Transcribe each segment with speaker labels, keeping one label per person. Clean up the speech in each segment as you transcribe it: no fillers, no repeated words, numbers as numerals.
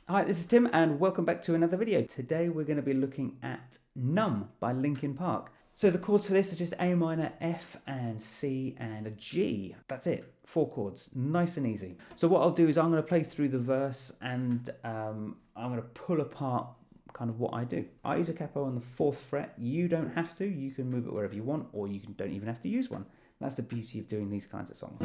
Speaker 1: Hi, this is Tim and welcome back to another video. Today we're going to be looking at Numb by Linkin Park. So the chords for this are just A minor, F and C and a G. That's it, 4 chords, nice and easy. So what I'll do is I'm going to play through the verse and I'm going to pull apart kind of what I do. I use a capo on the 4th fret. You don't have to, you can move it wherever you want, or don't even have to use one. That's the beauty of doing these kinds of songs.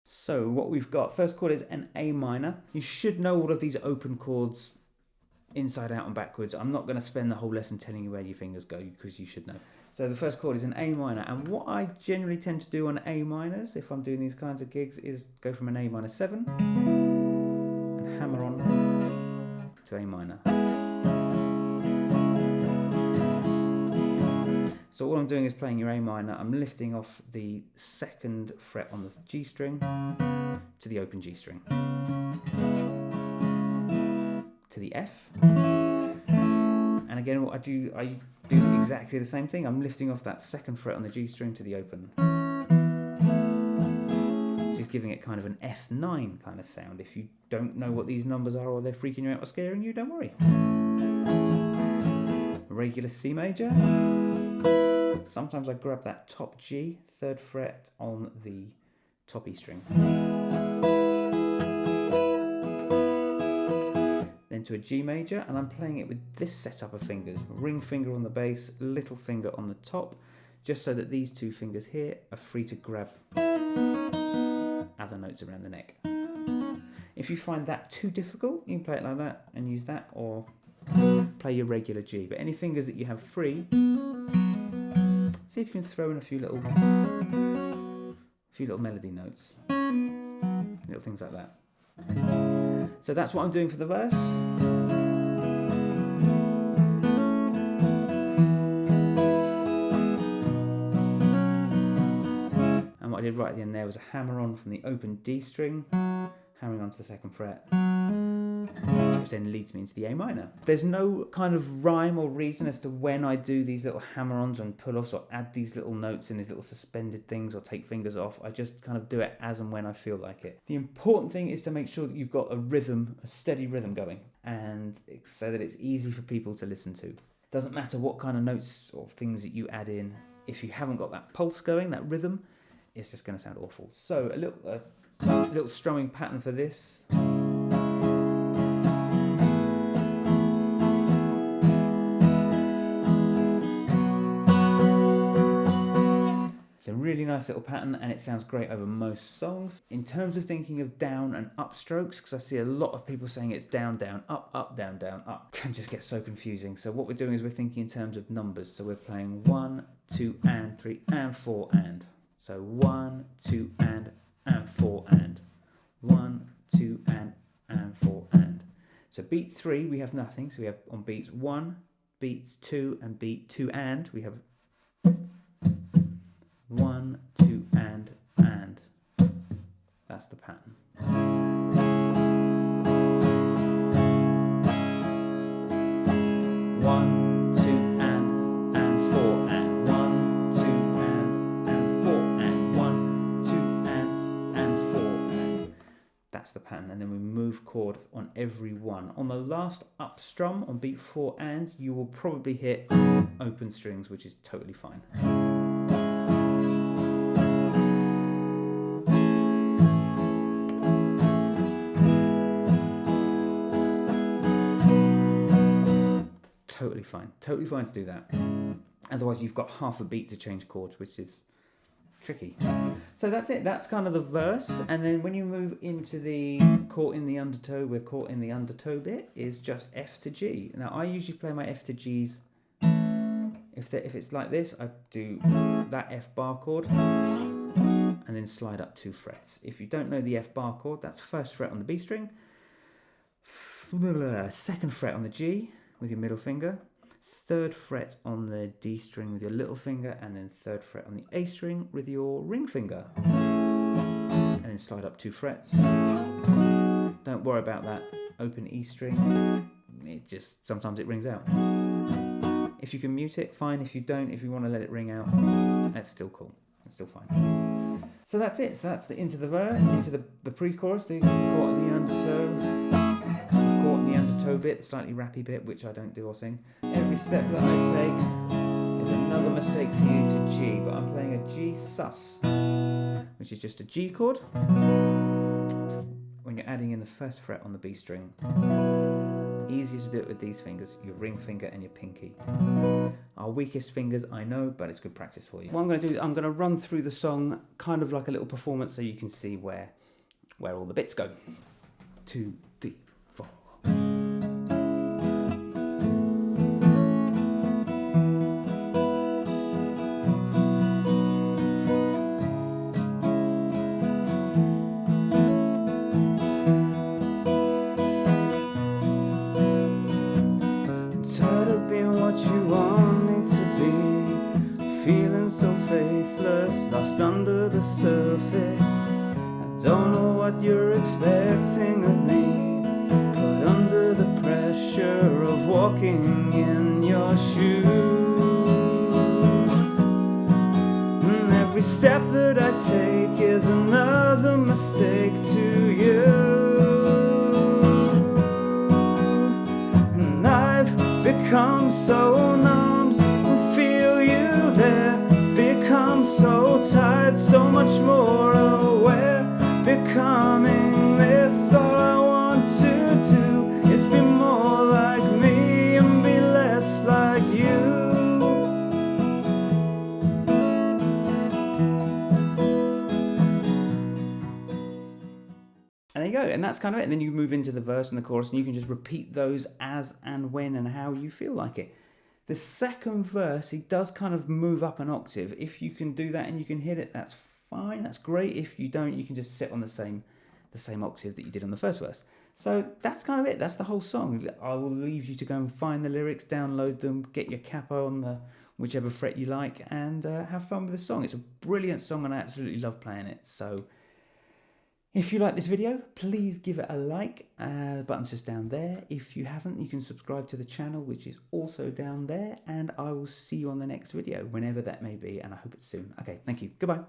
Speaker 1: So what we've got, first chord is an A minor. You should know all of these open chords inside out and backwards. I'm not going to spend the whole lesson telling you where your fingers go because you should know. So the first chord is an A minor, and what I generally tend to do on A minors if I'm doing these kinds of gigs is go from an A minor 7 and hammer on to A minor. So all I'm doing is playing your A minor. I'm lifting off the 2nd fret on the G string to the open G string, to the F. And again, what I do exactly the same thing. I'm lifting off that 2nd fret on the G string to the open, just giving it kind of an F9 kind of sound. If you don't know what these numbers are or they're freaking you out or scaring you, don't worry. Regular C major. Sometimes I grab that top G, 3rd fret on the top E string. Then to a G major, and I'm playing it with this setup of fingers. Ring finger on the bass, little finger on the top, just so that these 2 fingers here are free to grab other notes around the neck. If you find that too difficult, you can play it like that and use that, or play your regular G. But any fingers that you have free, see if you can throw in a few little melody notes, little things like that. So that's what I'm doing for the verse. And what I did right at the end there was a hammer on from the open D string, hammering onto the 2nd fret, which then leads me into the A minor. There's no kind of rhyme or reason as to when I do these little hammer-ons and pull-offs or add these little notes in these little suspended things or take fingers off. I just kind of do it as and when I feel like it. The important thing is to make sure that you've got a rhythm, a steady rhythm going, and so that it's easy for people to listen to. Doesn't matter what kind of notes or things that you add in. If you haven't got that pulse going, that rhythm, it's just going to sound awful. So a little strumming pattern for this. It's a really nice little pattern and it sounds great over most songs. In terms of thinking of down and up strokes, because I see a lot of people saying it's down, down, up, up, down, down, up, can just get so confusing. So what we're doing is we're thinking in terms of numbers. So we're playing 1, 2 and 3 and 4 and. So 1, 2 and 4 and. 1, 2 and 4 and. So beat 3 we have nothing. So we have on beats 1, beats 2 and beat 2 and we have 1, 2 and. That's the pattern. 1, 2 and 4 and. 1, 2 and 4 and. 1, 2 and 4 and. That's the pattern, and then we move chord on every one. On the last up strum on beat 4 and, you will probably hit open strings, which is totally fine. Totally fine to do that. Otherwise you've got half a beat to change chords, which is tricky. So that's it, that's kind of the verse, and then when you move into the caught in the undertow, we're caught in the undertow bit, is just F to G. Now I usually play my F to Gs, if it's like this, I do that F bar chord and then slide up 2 frets. If you don't know the F bar chord, that's 1st fret on the B string, 2nd fret on the G with your middle finger, 3rd fret on the D string with your little finger, and then 3rd fret on the A string with your ring finger. And then then slide up 2 frets. Don't worry about that open E string. Sometimes it rings out. If you can mute it, fine. If you don't, if you want to let it ring out, that's still cool. That's still fine. So that's it. So that's into the pre-chorus, the chord and the undertow, chord and the undertow bit, the slightly rappy bit, which I don't do or sing. Every step that I take is another mistake to you to G, but I'm playing a G sus, which is just a G chord. When you're adding in the first fret on the B string, easier to do it with these fingers, your ring finger and your pinky. Our weakest fingers, I know, but it's good practice for you. What I'm going to do is I'm going to run through the song kind of like a little performance so you can see where all the bits go. 2, 3, 4. Feeling so faithless, lost under the surface. I don't know what you're expecting of me, but under the pressure of walking in your shoes, and every step that I take is another mistake to you. And I've become so numb, become so tired, so much more aware. Becoming this, all I want to do is be more like me and be less like you. And there you go, and that's kind of it. And then you move into the verse and the chorus, and you can just repeat those as and when and how you feel like it. The second verse, he does kind of move up an octave. If you can do that and you can hit it, that's fine. That's great. If you don't, you can just sit on the same octave that you did on the first verse. So that's kind of it. That's the whole song. I will leave you to go and find the lyrics, download them, get your capo on the whichever fret you like, and have fun with the song. It's a brilliant song, and I absolutely love playing it. So if you like this video, please give it a like. The button's just down there. If you haven't, you can subscribe to the channel, which is also down there. And I will see you on the next video, whenever that may be. And I hope it's soon. Okay, thank you. Goodbye.